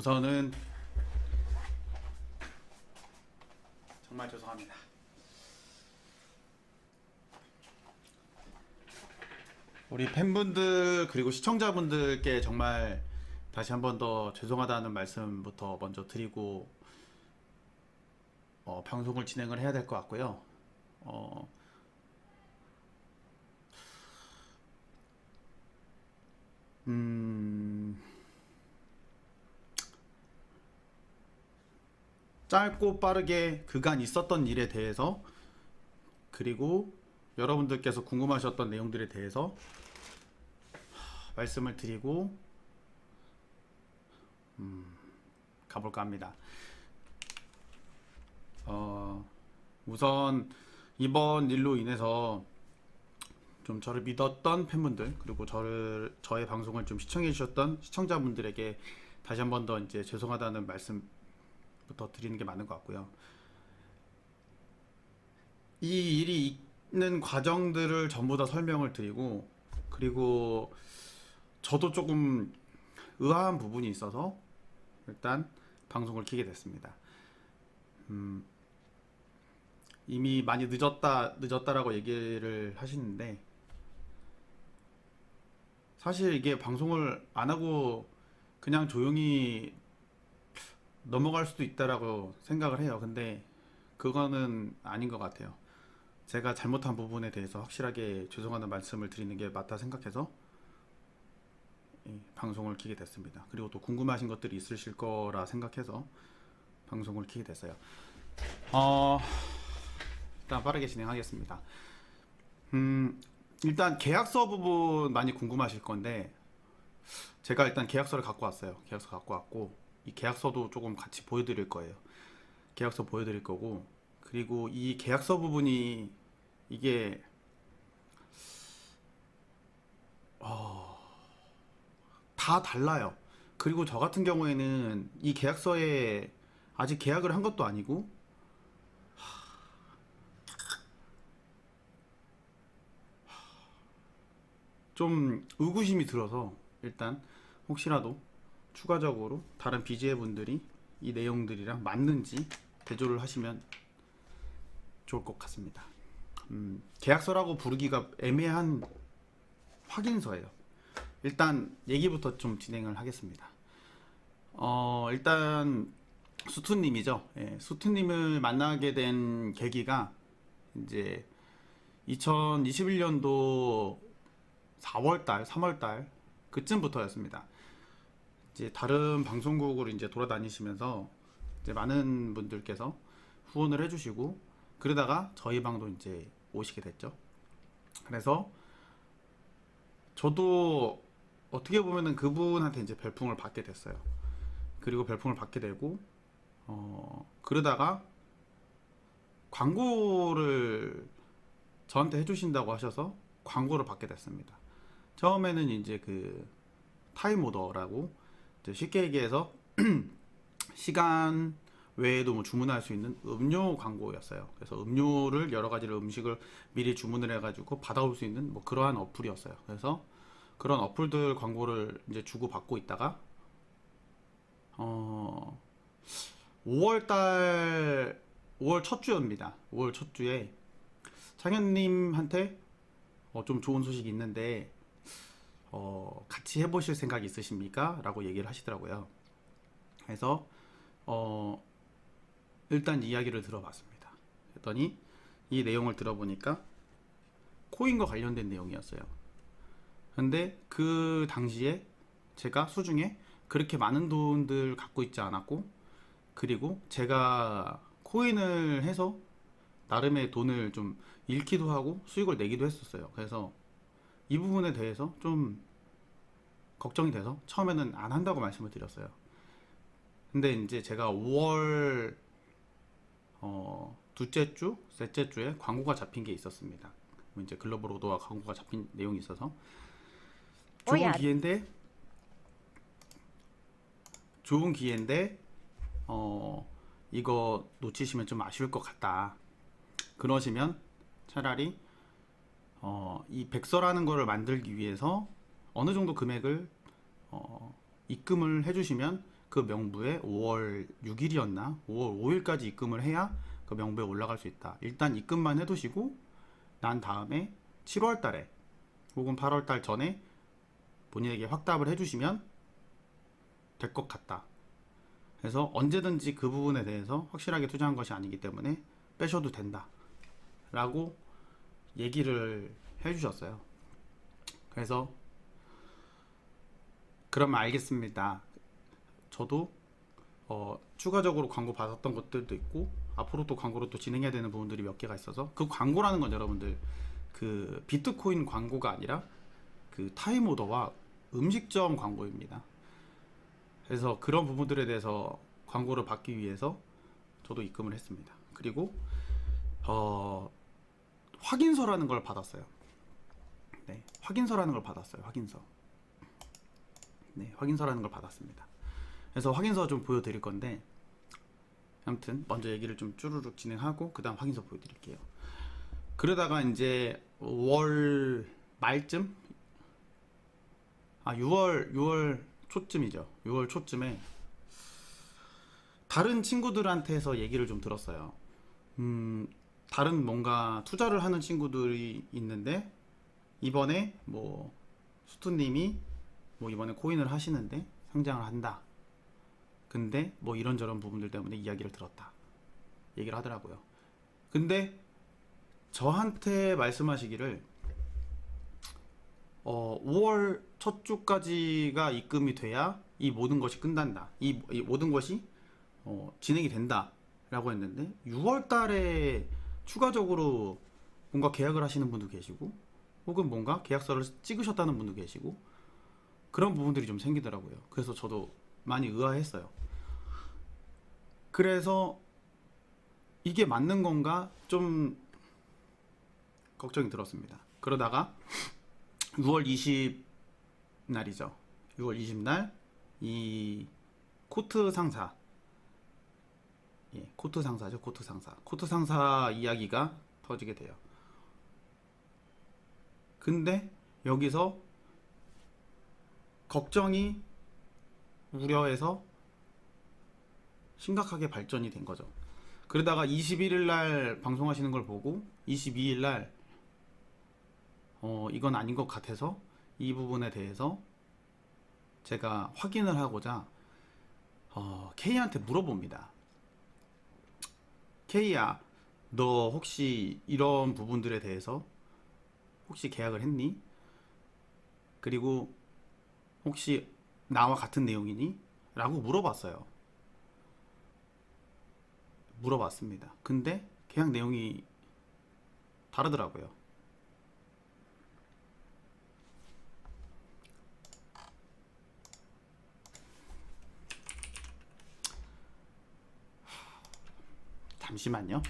우선은 정말 죄송합니다. 우리 팬분들 그리고 시청자분들께 정말 다시 한 번 더 죄송하다는 말씀부터 먼저 드리고 방송을 진행을 해야 될 것 같고요. 어, 음, 짧고 빠르게 그간 있었던 일에 대해서 그리고 여러분들께서 궁금하셨던 내용들에 대해서 말씀을 드리고 가볼까 합니다. 우선 이번 일로 인해서 좀 저를 믿었던 팬분들 그리고 저의 방송을 좀 시청해 주셨던 시청자분들에게 다시 한 번 더 이제 죄송하다는 말씀부터 드리는 게 맞는 것 같고요. 이 일이 있는 과정들을 전부 다 설명을 드리고 그리고 저도 조금 의아한 부분이 있어서 일단 방송을 켜게 됐습니다. 이미 많이 늦었다라고 얘기를 하시는데 사실 이게 방송을 안 하고 그냥 조용히 넘어갈 수도 있다라고 생각을 해요. 근데 그거는 아닌 것 같아요. 제가 잘못한 부분에 대해서 확실하게 죄송하다는 말씀을 드리는 게 맞다 생각해서 방송을 켜게 됐습니다. 그리고 또 궁금하신 것들이 있으실 거라 생각해서 방송을 켜게 됐어요. 일단 빠르게 진행하겠습니다. 일단 계약서 부분 많이 궁금하실 건데 제가 일단 계약서를 갖고 왔어요. 계약서 갖고 왔고 이 계약서도 조금 같이 보여드릴 거예요. 계약서 보여드릴 거고 그리고 이 계약서 부분이 이게 다 달라요. 그리고 저 같은 경우에는 이 계약서에 아직 계약을 한 것도 아니고 좀 의구심이 들어서 일단 혹시라도 추가적으로 다른 BJ 분들이 이 내용들이랑 맞는지 대조를 하시면 좋을 것 같습니다. 계약서라고 부르기가 애매한 확인서예요. 일단 얘기부터 좀 진행을 하겠습니다. 일단 수투님이죠. 예, 수투님을 만나게 된 계기가 이제 2021년도 4월달, 3월달 그쯤부터였습니다. 이제 다른 방송국으로 이제 돌아다니시면서 이제 많은 분들께서 후원을 해주시고 그러다가 저희 방도 이제 오시게 됐죠. 그래서 저도 어떻게 보면은 그분한테 이제 별풍을 받게 됐어요. 그리고 별풍을 받게 되고 그러다가 광고를 저한테 해주신다고 하셔서 광고를 받게 됐습니다. 처음에는 이제 그 타임 오더라고 이제 쉽게 얘기해서 시간 외에도 뭐 주문할 수 있는 음료 광고였어요. 그래서 음료를 여러 가지를 음식을 미리 주문을 해가지고 받아올 수 있는 뭐 그러한 어플이었어요. 그래서 그런 어플들 광고를 이제 주고 받고 있다가 5월달 5월 첫 주입니다. 5월 첫 주에 창현님한테 좀 좋은 소식이 있는데 같이 해보실 생각 있으십니까? 라고 얘기를 하시더라고요. 그래서 일단 이야기를 들어봤습니다. 그랬더니 이 내용을 들어보니까 코인과 관련된 내용이었어요. 근데 그 당시에 제가 수중에 그렇게 많은 돈들 갖고 있지 않았고 그리고 제가 코인을 해서 나름의 돈을 좀 잃기도 하고 수익을 내기도 했었어요. 그래서 이 부분에 대해서 좀 걱정이 돼서 처음에는 안 한다고 말씀을 드렸어요. 근데 이제 제가 5월 둘째 주, 셋째 주에 광고가 잡힌 게 있었습니다. 이제 글로벌 오더와 광고가 잡힌 내용이 있어서 좋은 기회인데 이거 놓치시면 좀 아쉬울 것 같다. 그러시면 차라리 이 백서라는 거를 만들기 위해서 어느 정도 금액을 입금을 해주시면 그 명부에 5월 6일이었나 5월 5일까지 입금을 해야 그 명부에 올라갈 수 있다. 일단 입금만 해두시고 난 다음에 7월 달에 혹은 8월 달 전에 본인에게 확답을 해주시면 될 것 같다. 그래서 언제든지 그 부분에 대해서 확실하게 투자한 것이 아니기 때문에 빼셔도 된다 라고 얘기를 해주셨어요. 그래서 그러면 알겠습니다. 저도 추가적으로 광고 받았던 것들도 있고 앞으로 또 광고로 또 진행해야 되는 부분들이 몇 개가 있어서, 그 광고라는 건 여러분들 그 비트코인 광고가 아니라 그 타임오더와 음식점 광고입니다. 그래서 그런 부분들에 대해서 광고를 받기 위해서 저도 입금을 했습니다. 그리고 확인서라는 걸 받았어요. 네, 확인서라는 걸 받았어요. 확인서. 네, 확인서라는 걸 받았습니다. 그래서 확인서 좀 보여드릴 건데, 아무튼 먼저 얘기를 좀 쭈루룩 진행하고 그 다음 확인서 보여드릴게요. 그러다가 이제 5월 말쯤? 6월 초쯤이죠. 6월 초쯤에 다른 친구들한테서 얘기를 좀 들었어요. 다른 뭔가 투자를 하는 친구들이 있는데 이번에 뭐 수투님이 뭐 이번에 코인을 하시는데 상장을 한다. 근데 뭐 이런저런 부분들 때문에 이야기를 들었다. 얘기를 하더라고요. 근데 저한테 말씀하시기를 5월 첫 주까지가 입금이 돼야 이 모든 것이 끝난다. 이 모든 것이 진행이 된다. 라고 했는데 6월 달에 추가적으로 뭔가 계약을 하시는 분도 계시고 혹은 뭔가 계약서를 찍으셨다는 분도 계시고 그런 부분들이 좀 생기더라고요. 그래서 저도 많이 의아했어요. 그래서 이게 맞는 건가 좀 걱정이 들었습니다. 그러다가 6월 20 날이죠. 6월 20 날 이 코트 상사, 코트 상사죠. 코트 상사 이야기가 터지게 돼요. 근데 여기서 걱정이 우려해서 심각하게 발전이 된 거죠. 그러다가 21일 날 방송하시는 걸 보고 22일 날 이건 아닌 것 같아서 이 부분에 대해서 제가 확인을 하고자 K한테 물어봅니다. K야, 너 혹시 이런 부분들에 대해서 혹시 계약을 했니? 그리고 혹시 나와 같은 내용이니? 라고 물어봤습니다. 근데 계약 내용이 다르더라고요. 잠시만요.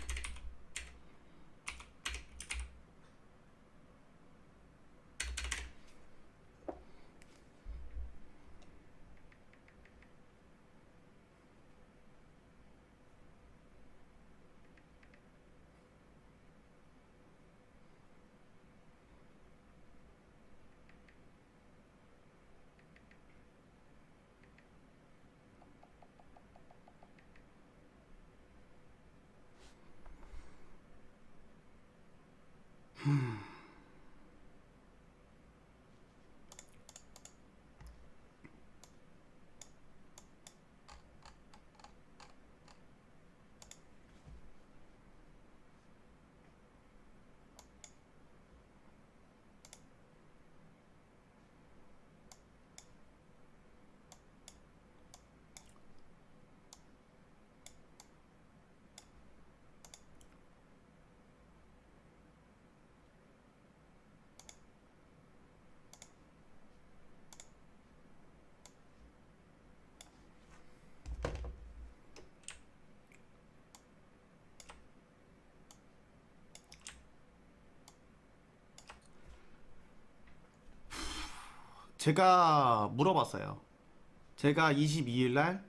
제가 물어봤어요. 제가 22일 날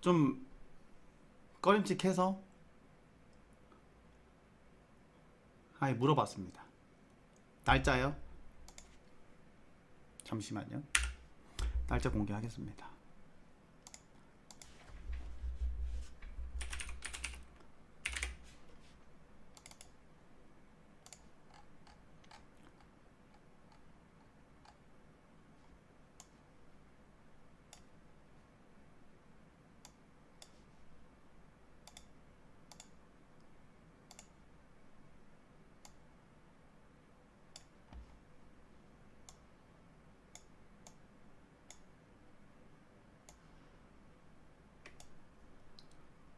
좀 꺼림칙해서 물어봤습니다. 날짜요? 잠시만요. 날짜 공개하겠습니다.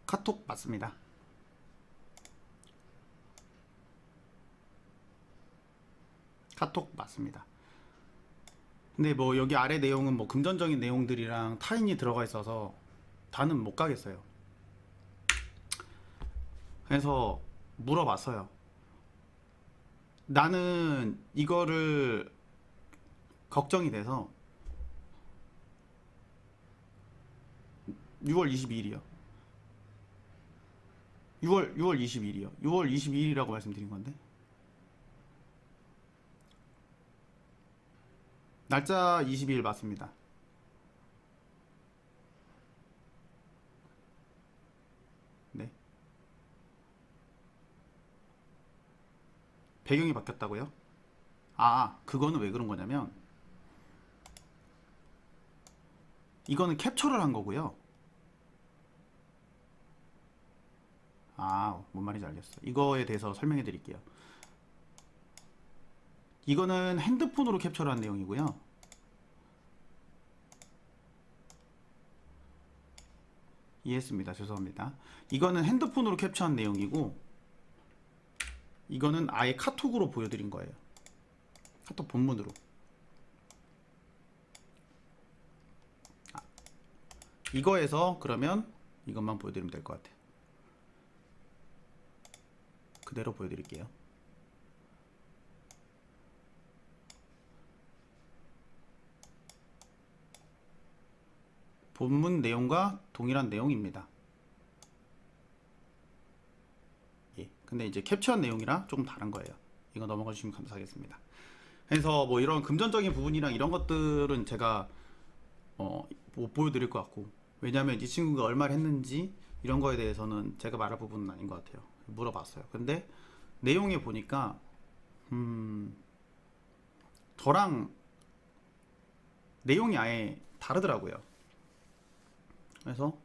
카톡 맞습니다. 카톡 맞습니다. 근데 뭐 여기 아래 내용은 뭐 금전적인 내용들이랑 타인이 들어가 있어서 다는 못 가겠어요. 그래서 물어봤어요. 나는 이거를 걱정이 돼서 6월 22일이요. 6월 22일이요. 6월 22일이라고 말씀드린 건데. 날짜 22일 맞습니다. 네. 배경이 바뀌었다고요? 아, 그거는 왜 그런 거냐면 이거는 캡처를 한 거고요. 아, 뭔 말인지 알겠어. 이거에 대해서 설명해 드릴게요. 이거는 핸드폰으로 캡처를 한 내용이고요. 이해했습니다. 죄송합니다. 이거는 핸드폰으로 캡처한 내용이고 이거는 아예 카톡으로 보여드린 거예요. 카톡 본문으로. 이거에서 그러면 이것만 보여드리면 될 것 같아요. 그대로 보여드릴게요. 본문 내용과 동일한 내용입니다. 예. 근데 이제 캡처한 내용이랑 조금 다른 거예요. 이거 넘어가 주시면 감사하겠습니다. 그래서 뭐 이런 금전적인 부분이랑 이런 것들은 제가 못 보여드릴 것 같고, 왜냐면 이 친구가 얼마를 했는지 이런 거에 대해서는 제가 말할 부분은 아닌 것 같아요. 물어봤어요. 근데 내용에 보니까 저랑 내용이 아예 다르더라고요. 그래서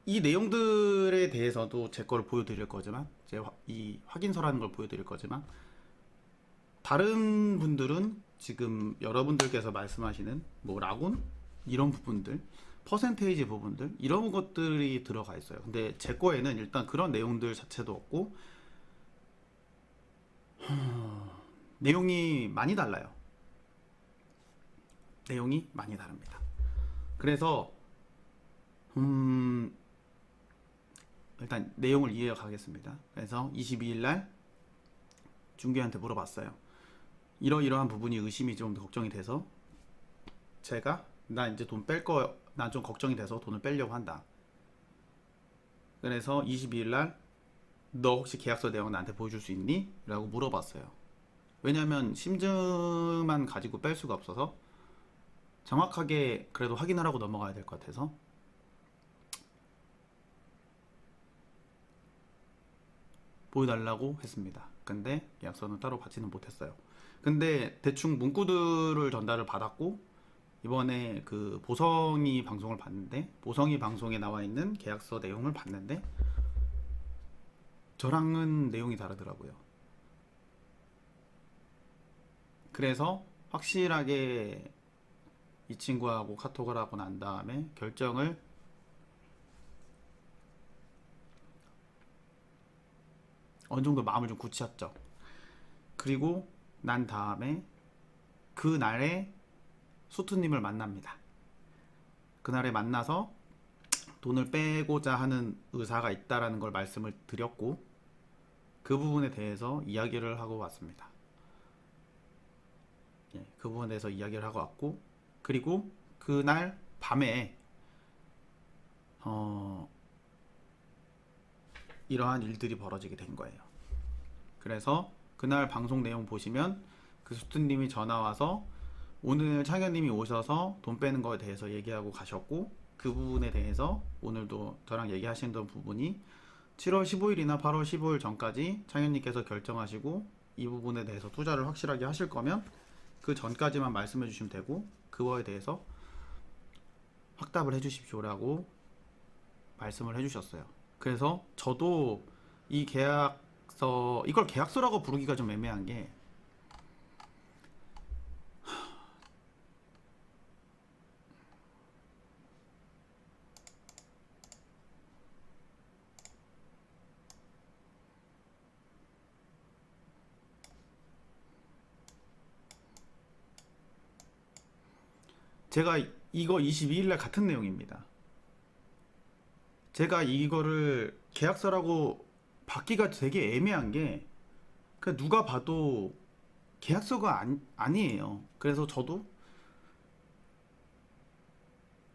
이 내용들에 대해서도 제 거를 보여드릴 거지만, 이 확인서라는 걸 보여드릴 거지만, 다른 분들은 지금 여러분들께서 말씀하시는 뭐 라군 이런 부분들, 퍼센테이지 부분들 이런 것들이 들어가 있어요. 근데 제 거에는 일단 그런 내용들 자체도 없고 내용이 많이 달라요. 내용이 많이 다릅니다. 그래서 일단 내용을 이어가겠습니다. 그래서 22일 날 중개한테 물어봤어요. 이러이러한 부분이 의심이 좀 걱정이 돼서 제가 나 이제 돈 뺄 거, 난 좀 걱정이 돼서 돈을 빼려고 한다. 그래서 22일 날 너 혹시 계약서 내용 나한테 보여줄 수 있니? 라고 물어봤어요. 왜냐면 심증만 가지고 뺄 수가 없어서 정확하게 그래도 확인을 하고 넘어가야 될 것 같아서 보여달라고 했습니다. 근데 계약서는 따로 받지는 못했어요. 근데 대충 문구들을 전달을 받았고, 이번에 그 보성이 방송을 봤는데, 보성이 방송에 나와 있는 계약서 내용을 봤는데 저랑은 내용이 다르더라고요. 그래서 확실하게 이 친구하고 카톡을 하고 난 다음에 결정을 어느 정도 마음을 좀 굳혔죠. 그리고 난 다음에 그날에 수트님을 만납니다. 그날에 만나서 돈을 빼고자 하는 의사가 있다라는 걸 말씀을 드렸고, 그 부분에 대해서 이야기를 하고 왔습니다. 예, 그 부분에 대해서 이야기를 하고 왔고, 그리고 그날 밤에 이러한 일들이 벌어지게 된 거예요. 그래서 그날 방송 내용 보시면 그 수트님이 전화 와서 오늘 창현님이 오셔서 돈 빼는 거에 대해서 얘기하고 가셨고, 그 부분에 대해서 오늘도 저랑 얘기하시던 부분이 7월 15일이나 8월 15일 전까지 창현님께서 결정하시고 이 부분에 대해서 투자를 확실하게 하실 거면 그 전까지만 말씀해 주시면 되고 그거에 대해서 확답을 해 주십시오라고 말씀을 해 주셨어요. 그래서 저도 이 계약서, 이걸 계약서라고 부르기가 좀 애매한 게, 제가 이거 22일날 같은 내용입니다. 제가 이거를 계약서라고 받기가 되게 애매한 게 그냥 누가 봐도 계약서가 아니에요. 그래서 저도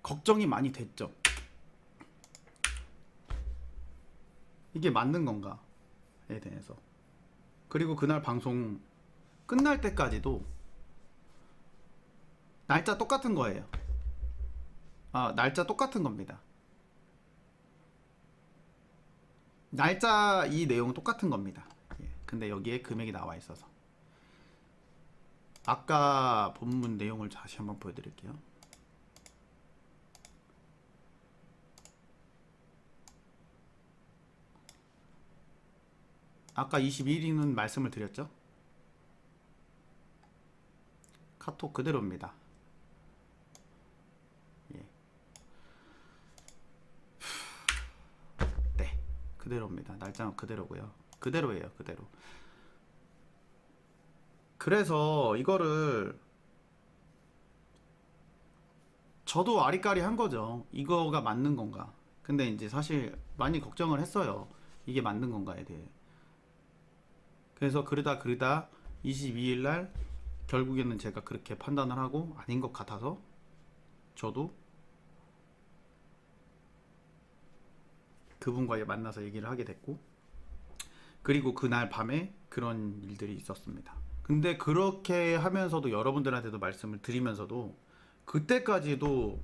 걱정이 많이 됐죠. 이게 맞는 건가에 대해서. 그리고 그날 방송 끝날 때까지도 날짜 똑같은 거예요. 날짜 똑같은 겁니다. 날짜 이 내용 똑같은 겁니다. 예, 근데 여기에 금액이 나와 있어서 아까 본문 내용을 다시 한번 보여드릴게요. 아까 22일이는 말씀을 드렸죠. 카톡 그대로입니다. 예. 네, 그대로입니다. 날짜는 그대로고요. 그대로예요, 그대로. 그래서 이거를 저도 아리까리 한 거죠. 이거가 맞는 건가. 근데 이제 사실 많이 걱정을 했어요. 이게 맞는 건가에 대해. 그래서 그러다 22일 날 결국에는 제가 그렇게 판단을 하고 아닌 것 같아서 저도 그분과 만나서 얘기를 하게 됐고, 그리고 그날 밤에 그런 일들이 있었습니다. 근데 그렇게 하면서도 여러분들한테도 말씀을 드리면서도 그때까지도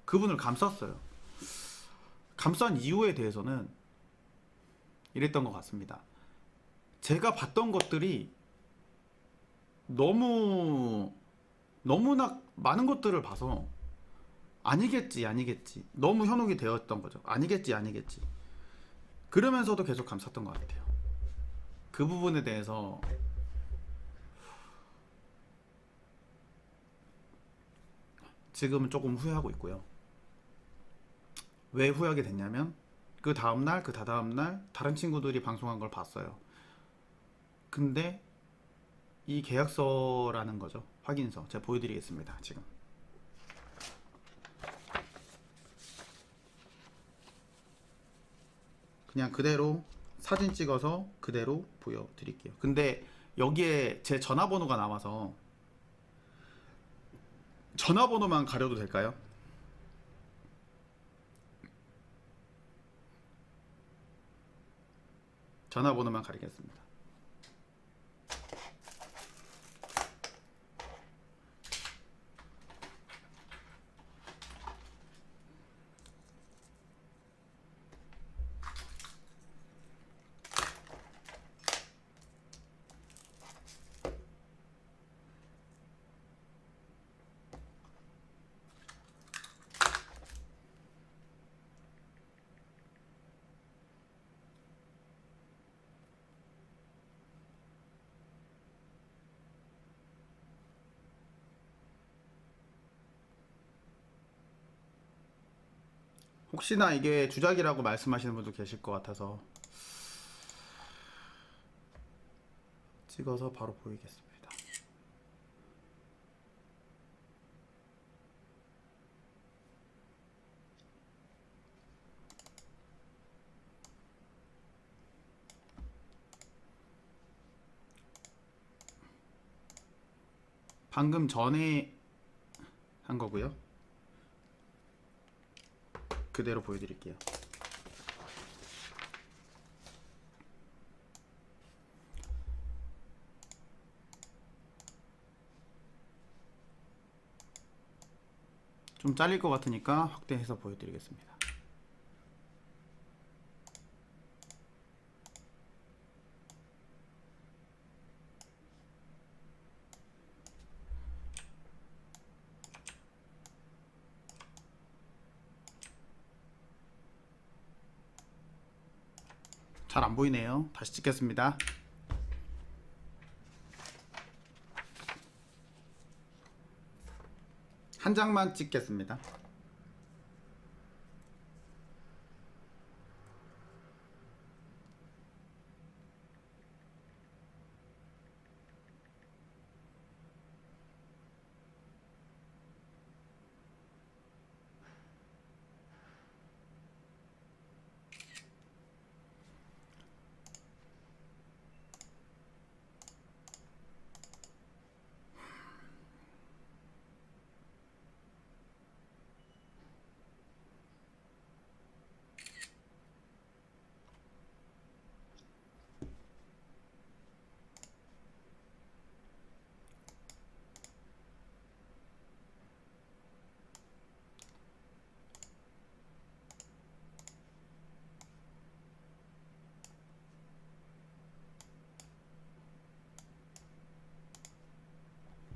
그분을 감쌌어요. 감싼 이유에 대해서는 이랬던 것 같습니다. 제가 봤던 것들이 너무나 많은 것들을 봐서 아니겠지 너무 현혹이 되었던 거죠. 아니겠지 그러면서도 계속 감쌌던 것 같아요. 그 부분에 대해서 지금은 조금 후회하고 있고요. 왜 후회하게 됐냐면 그 다음날 그 다다음날 다른 친구들이 방송한 걸 봤어요. 근데 이 계약서라는 거죠. 확인서 제가 보여드리겠습니다. 지금 그냥 그대로 사진 찍어서 그대로 보여드릴게요. 근데 여기에 제 전화번호가 나와서 전화번호만 가려도 될까요? 전화번호만 가리겠습니다. 혹시나 이게 주작이라고 말씀하시는 분도 계실 것 같아서 찍어서 바로 보이겠습니다. 방금 전에 한 거고요. 그대로 보여드릴게요. 좀 잘릴 것 같으니까 확대해서 보여드리겠습니다. 잘 안 보이네요. 다시 찍겠습니다. 한 장만 찍겠습니다.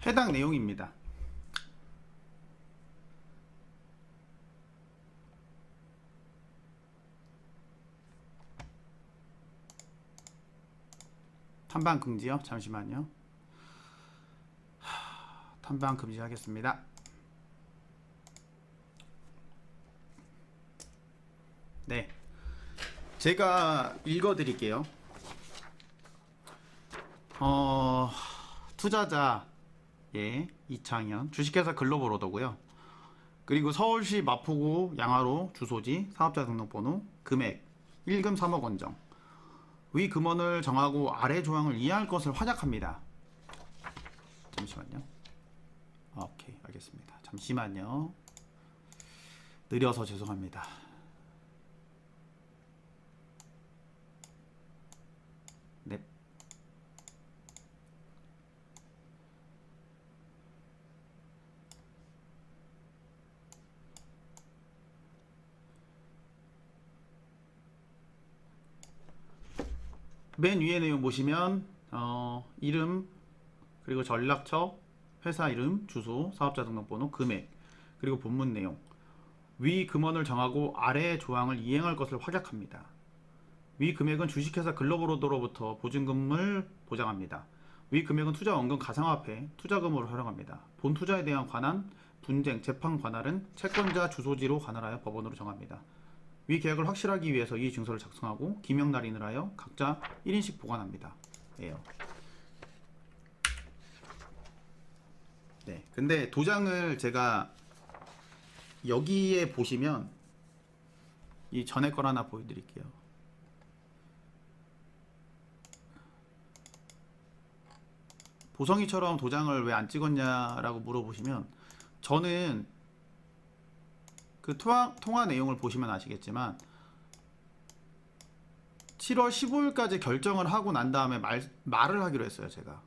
해당 내용입니다. 탐방 금지요? 잠시만요. 탐방 금지하겠습니다. 네, 제가 읽어드릴게요. 투자자 이창현, 주식회사 글로벌오더고요. 그리고 서울시 마포구 양화로 주소지, 사업자 등록번호, 금액 1금 3억 원정. 위 금원을 정하고 아래 조항을 이해할 것을 확약합니다. 잠시만요. 오케이, 알겠습니다. 잠시만요. 느려서 죄송합니다. 네. 맨 위에 내용 보시면 이름, 그리고 전락처, 회사 이름, 주소, 사업자 등록번호, 금액, 그리고 본문 내용. 위 금원을 정하고 아래 조항을 이행할 것을 확약합니다. 위 금액은 주식회사 글로벌오더로부터 보증금을 보장합니다. 위 금액은 투자 원금 가상화폐 투자금으로 활용합니다. 본 투자에 대한 관한, 분쟁, 재판 관할은 채권자 주소지로 관할하여 법원으로 정합니다. 위 계약을 확실하기 위해서 이 증서를 작성하고 기명 날인을 하여 각자 1인씩 보관합니다. 예요. 네. 근데 도장을 제가 여기에 보시면 이 전에 걸 하나 보여드릴게요. 보성이처럼 도장을 왜 안 찍었냐라고 물어보시면, 저는 그 통화 내용을 보시면 아시겠지만 7월 15일까지 결정을 하고 난 다음에 말을 하기로 했어요, 제가.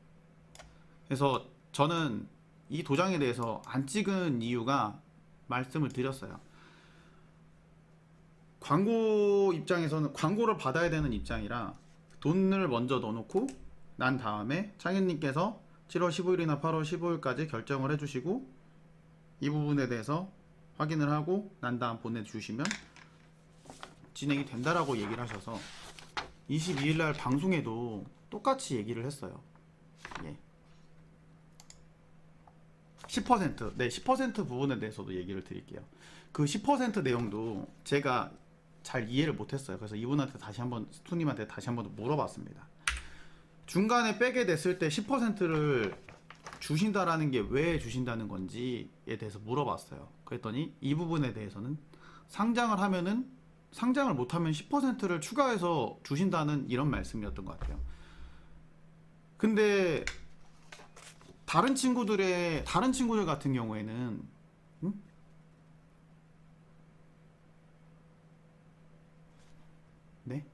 그래서 저는 이 도장에 대해서 안 찍은 이유가 말씀을 드렸어요. 광고 입장에서는 광고를 받아야 되는 입장이라 돈을 먼저 넣어놓고 난 다음에 창현님께서 7월 15일이나 8월 15일까지 결정을 해주시고 이 부분에 대해서 확인을 하고 난 다음 보내주시면 진행이 된다라고 얘기를 하셔서 22일날 방송에도 똑같이 얘기를 했어요. 예. 10%, 네, 10% 부분에 대해서도 얘기를 드릴게요. 그 10% 내용도 제가 잘 이해를 못했어요. 그래서 이분한테 다시 한번, 스투님한테 다시 한번 물어봤습니다. 중간에 빼게 됐을 때 10%를 주신다라는 게 왜 주신다는 건지에 대해서 물어봤어요. 그랬더니 이 부분에 대해서는 상장을 하면은, 상장을 못하면 10%를 추가해서 주신다는 이런 말씀이었던 것 같아요. 근데 다른 친구들 같은 경우에는 네?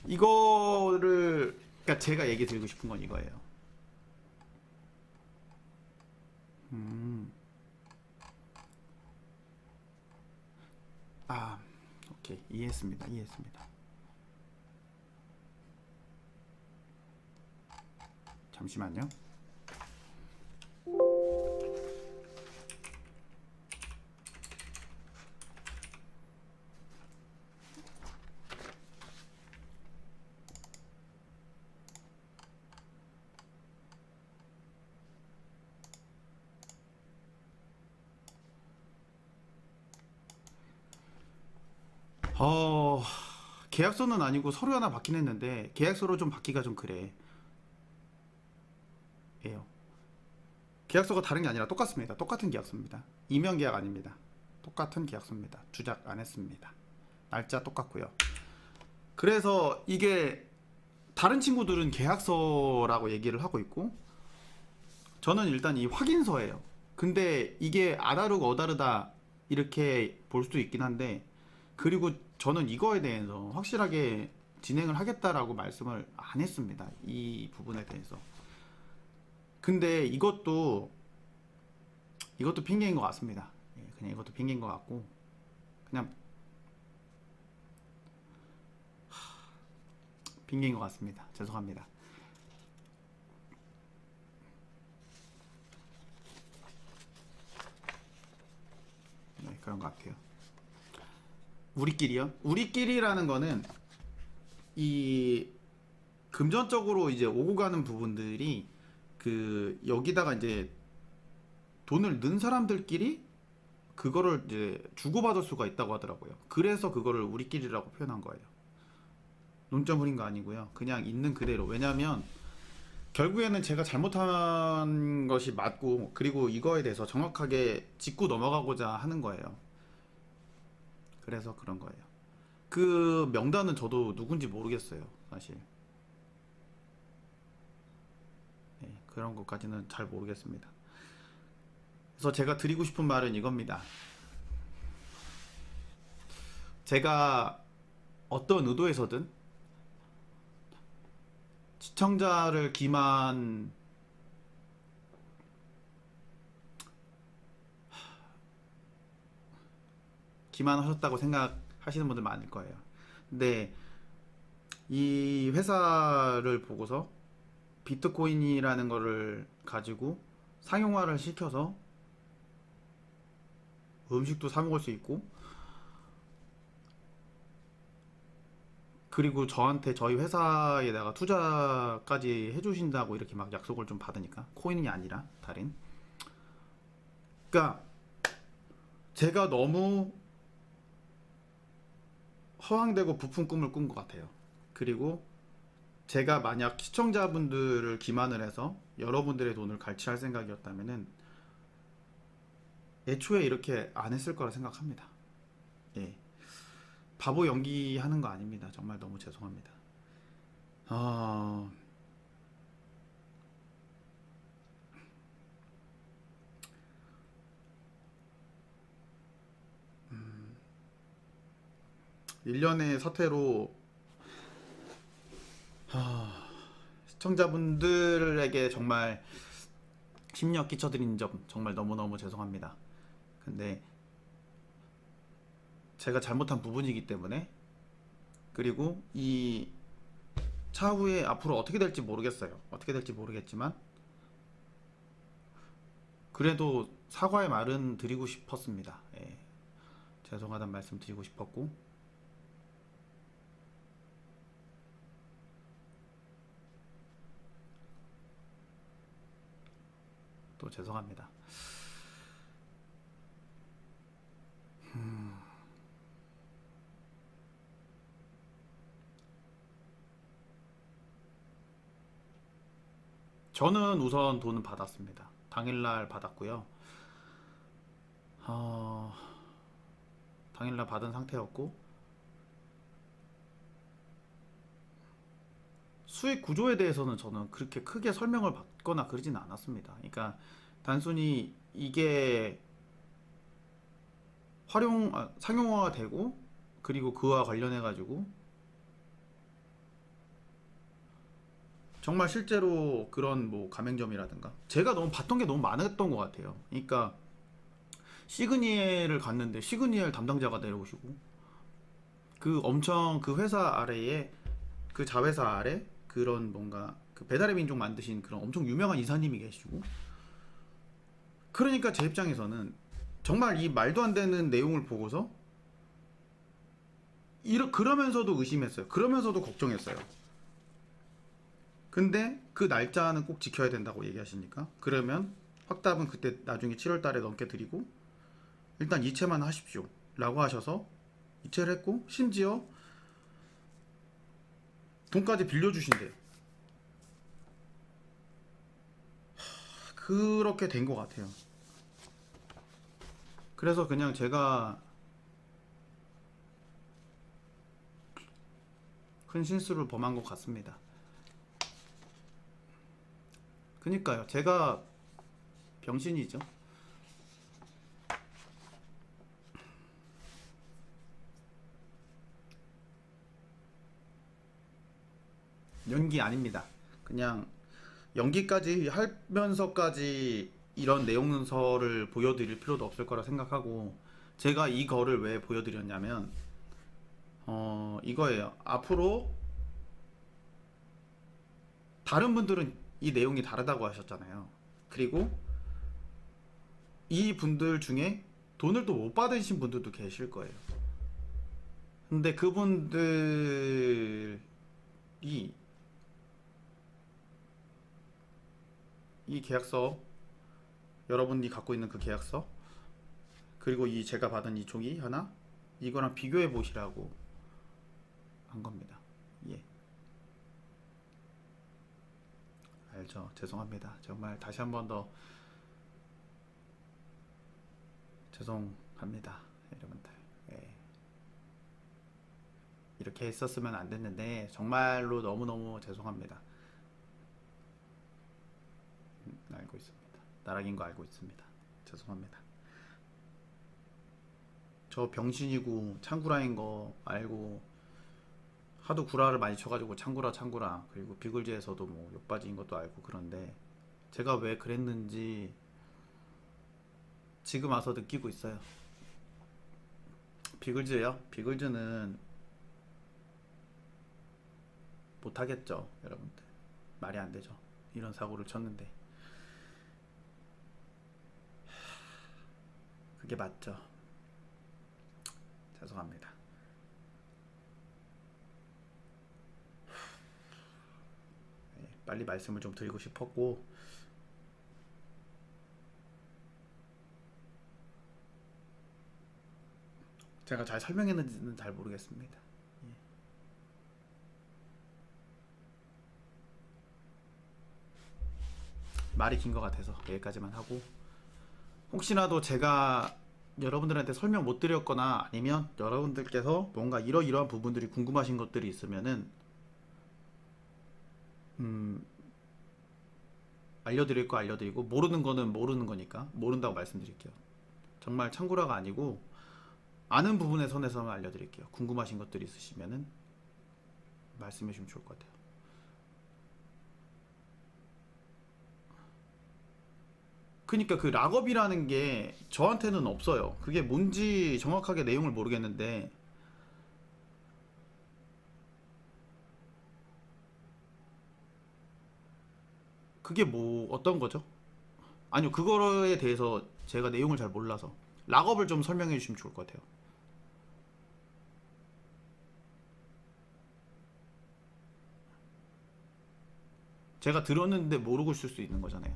이거를, 그러니까 제가 얘기 드리고 싶은 건 이거예요. 오케이, 이해했습니다. 잠시만요. 계약서는 아니고 서류 하나 받긴 했는데 계약서로 좀 받기가 좀 그래. 예요. 계약서가 다른 게 아니라 똑같습니다. 똑같은 계약서입니다. 이면 계약 아닙니다. 똑같은 계약서입니다. 주작 안 했습니다. 날짜 똑같고요. 그래서 이게 다른 친구들은 계약서라고 얘기를 하고 있고 저는 일단 이 확인서예요. 근데 이게 아다르고 어다르다 이렇게 볼 수도 있긴 한데, 그리고 저는 이거에 대해서 확실하게 진행을 하겠다라고 말씀을 안 했습니다. 이 부분에 대해서. 근데 이것도 핑계인 것 같습니다. 그냥 이것도 핑계인 것 같고, 그냥 핑계인 것 같습니다. 죄송합니다. 그런 것 같아요. 우리끼리요? 우리끼리라는 거는 이 금전적으로 이제 오고 가는 부분들이 그 여기다가 이제 돈을 넣은 사람들끼리 그거를 이제 주고받을 수가 있다고 하더라고요. 그래서 그거를 우리끼리라고 표현한 거예요. 논점 흐린 거 아니고요. 그냥 있는 그대로. 왜냐하면 결국에는 제가 잘못한 것이 맞고, 그리고 이거에 대해서 정확하게 짚고 넘어가고자 하는 거예요. 그래서 그런 거예요. 그 명단은 저도 누군지 모르겠어요, 사실. 네, 그런 것까지는 잘 모르겠습니다. 그래서 제가 드리고 싶은 말은 이겁니다. 제가 어떤 의도에서든 시청자를 기만하셨다고 생각하시는 분들 많을 거예요. 근데 이 회사를 보고서 비트코인이라는 거를 가지고 상용화를 시켜서 음식도 사 먹을 수 있고, 그리고 저한테 저희 회사에다가 투자까지 해주신다고 이렇게 막 약속을 좀 받으니까, 코인이 아니라 다른. 그러니까 제가 너무 허황되고 부푼 꿈을 꾼 것 같아요. 그리고 제가 만약 시청자분들을 기만을 해서 여러분들의 돈을 갈취할 생각이었다면은 애초에 이렇게 안 했을 거라 생각합니다. 예. 바보 연기하는 거 아닙니다. 정말 너무 죄송합니다. 어... 1년의 사태로 시청자분들에게 정말 심려 끼쳐드린 점 정말 너무너무 죄송합니다. 근데 제가 잘못한 부분이기 때문에, 그리고 이 차후에 앞으로 어떻게 될지 모르겠어요. 어떻게 될지 모르겠지만 그래도 사과의 말은 드리고 싶었습니다. 예. 죄송하다는 말씀 드리고 싶었고, 또 죄송합니다. 저는 우선 돈은 받았습니다. 당일날 받았고요. 어, 당일날 받은 상태였고, 수익 구조에 대해서는 저는 그렇게 크게 설명을 받거나 그러지는 않았습니다. 그러니까 단순히 이게 상용화가 되고, 그리고 그와 관련해 가지고 정말 실제로 그런 뭐 가맹점이라든가, 제가 너무 봤던 게 너무 많았던 것 같아요. 그러니까 시그니엘을 갔는데 시그니엘 담당자가 내려오시고, 그 엄청 그 회사 아래에, 그 자회사 아래 그런 뭔가 그 배달의 민족 만드신 그런 엄청 유명한 이사님이 계시고, 그러니까 제 입장에서는 정말 이 말도 안 되는 내용을 보고서 그러면서도 의심했어요. 그러면서도 걱정했어요. 근데 그 날짜는 꼭 지켜야 된다고 얘기하시니까, 그러면 확답은 그때 나중에 7월 달에 넘게 드리고 일단 이체만 하십시오 라고 하셔서 이체를 했고, 심지어 돈까지 빌려주신대요. 그렇게 된 것 같아요. 그래서 그냥 제가 큰 실수를 범한 것 같습니다. 그니까요, 제가 병신이죠. 연기 아닙니다. 그냥 연기까지 하면서까지 이런 내용서를 보여드릴 필요도 없을 거라 생각하고, 제가 이거를 왜 보여드렸냐면 이거예요. 앞으로 다른 분들은 이 내용이 다르다고 하셨잖아요. 그리고 이 분들 중에 돈을 또 못 받으신 분들도 계실 거예요. 근데 그분들이 이 계약서, 여러분이 갖고 있는 그 계약서, 그리고 이 제가 받은 이 종이 하나, 이거랑 비교해 보시라고 한 겁니다. 예. 알죠. 죄송합니다. 정말 다시 한 번 더 죄송합니다. 여러분들. 예. 이렇게 했었으면 안 됐는데 정말로 너무너무 죄송합니다. 알고 있습니다. 나락인 거 알고 있습니다. 죄송합니다. 저 병신이고 창구라인 거 알고 하도 구라를 많이 쳐가지고 창구라 그리고 비글즈에서도 뭐 욕받이인 것도 알고 그런데 제가 왜 그랬는지 지금 와서 느끼고 있어요. 비글즈요? 비글즈는 못하겠죠 여러분들. 말이 안 되죠. 이런 사고를 쳤는데 그게 맞죠. 죄송합니다. 네, 빨리 말씀을 좀 드리고 싶었고 제가 잘 설명했는지는 잘 모르겠습니다. 예. 말이 긴 것 같아서 여기까지만 하고 혹시라도 제가 여러분들한테 설명 못 드렸거나 아니면 여러분들께서 뭔가 이러이러한 부분들이 궁금하신 것들이 있으면은 알려드릴 거 알려드리고 모르는 거는 모르는 거니까 모른다고 말씀드릴게요. 정말 창구라가 아니고 아는 부분의 선에서만 알려드릴게요. 궁금하신 것들이 있으시면은 말씀해 주시면 좋을 것 같아요. 그니까 그 락업이라는 게 저한테는 없어요. 그게 뭔지 정확하게 내용을 모르겠는데 그게 뭐 어떤 거죠? 아니요, 그거에 대해서 제가 내용을 잘 몰라서 락업을 좀 설명해 주시면 좋을 것 같아요. 제가 들었는데 모르고 있을 수 있는 거잖아요.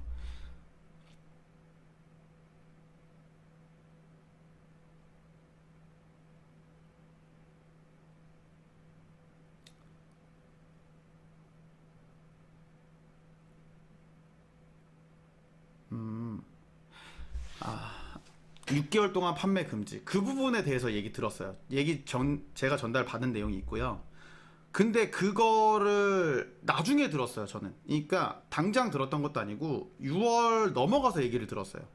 아, 6개월 동안 판매 금지. 그 부분에 대해서 얘기 들었어요. 제가 전달 받은 내용이 있고요. 근데 그거를 나중에 들었어요, 저는. 그러니까 당장 들었던 것도 아니고 6월 넘어가서 얘기를 들었어요.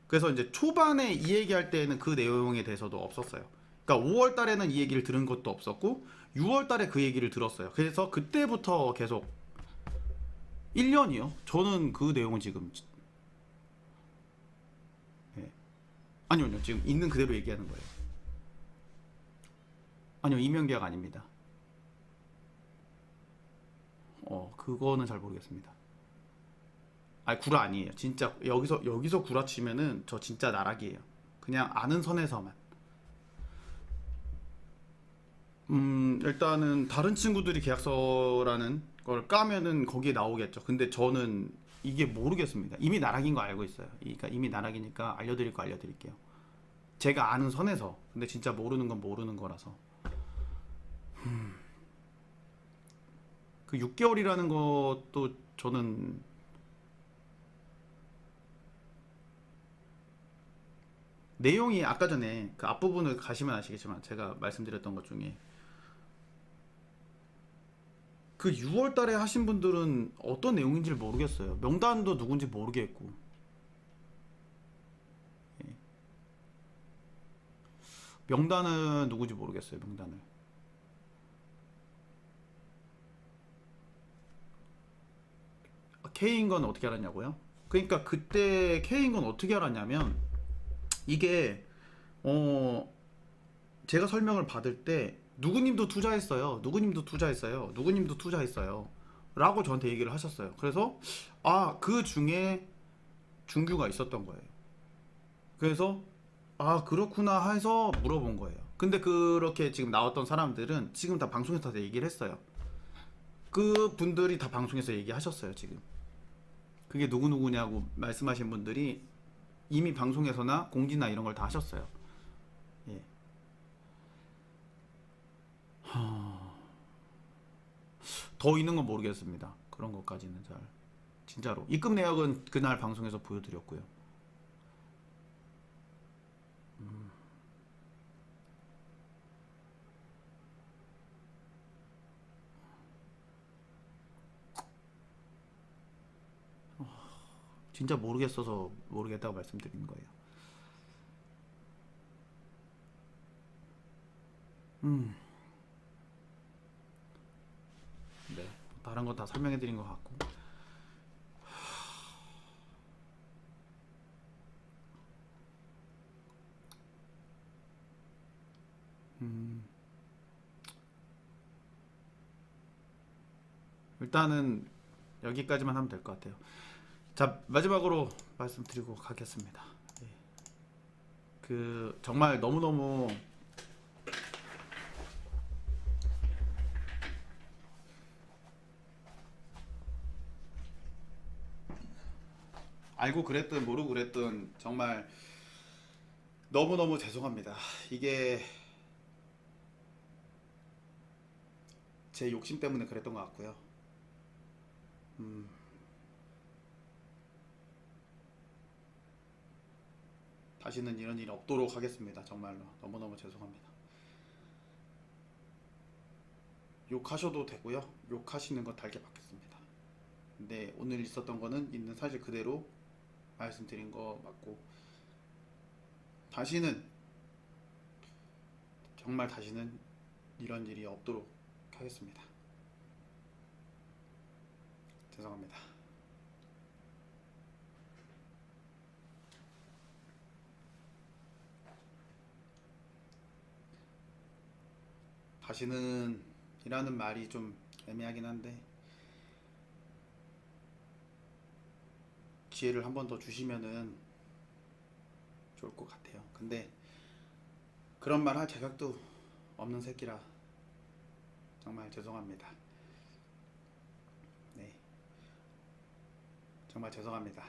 그래서 이제 초반에 이 얘기할 때는 그 내용에 대해서도 없었어요. 그러니까 5월 달에는 이 얘기를 들은 것도 없었고 6월 달에 그 얘기를 들었어요. 그래서 그때부터 계속 1년이요? 저는 그 내용은 지금 예. 아니요, 지금 있는 그대로 얘기하는 거예요. 아니요, 이면 계약 아닙니다. 그거는 잘 모르겠습니다. 아니, 구라 아니에요. 진짜 여기서 구라 치면은 저 진짜 나락이에요. 그냥 아는 선에서만. 일단은 다른 친구들이 계약서라는 걸 까면은 거기에 나오겠죠. 근데 저는 이게 모르겠습니다. 이미 나락인 거 알고 있어요. 그러니까 이미 나락이니까 알려드릴 거 알려드릴게요. 제가 아는 선에서. 근데 진짜 모르는 건 모르는 거라서. 그 6개월이라는 것도 저는 내용이 아까 전에 그 앞부분을 가시면 아시겠지만 제가 말씀드렸던 것 중에 그 6월 달에 하신 분들은 어떤 내용인지를 모르겠어요. 명단도 누군지 모르겠고. 예. 명단은 누군지 모르겠어요. 명단을. K인 건 어떻게 알았냐고요? 그러니까 그때 K인 건 어떻게 알았냐면 이게 제가 설명을 받을 때 누구님도 투자했어요. 누구님도 투자했어요. 누구님도 투자했어요. 라고 저한테 얘기를 하셨어요. 그래서 그 중에 준규가 있었던 거예요. 그래서 아 그렇구나 해서 물어본 거예요. 근데 그렇게 지금 나왔던 사람들은 지금 다 방송에서 다 얘기를 했어요. 그 분들이 다 방송에서 얘기하셨어요. 지금 그게 누구누구냐고 말씀하신 분들이 이미 방송에서나 공지나 이런 걸 다 하셨어요. 예. 더 있는 건 모르겠습니다. 그런 것까지는 잘 진짜로 입금 내역은 그날 방송에서 보여드렸고요. 진짜 모르겠어서 모르겠다고 말씀드리는 거예요. 음, 네. 다른 거 다 설명해 드린 것 같고. 음, 일단은 여기까지만 하면 될 것 같아요. 자, 마지막으로 말씀드리고 가겠습니다. 예. 그 정말 너무너무 알고 그랬든 모르고 그랬든 정말 너무너무 죄송합니다. 이게 제 욕심 때문에 그랬던 것 같고요. 음, 다시는 이런 일이 없도록 하겠습니다. 정말로 너무너무 죄송합니다. 욕하셔도 되고요. 욕하시는 거 달게 받겠습니다. 근데 오늘 있었던 거는 있는 사실 그대로 말씀드린 거 맞고, 다시는 정말 다시는 이런 일이 없도록 하겠습니다. 죄송합니다. 다시는 이라는 말이 좀 애매하긴 한데 기회를 한 번 더 주시면은 좋을 것 같아요. 근데 그런 말 할 자격도 없는 새끼라 정말 죄송합니다. 네, 정말 죄송합니다.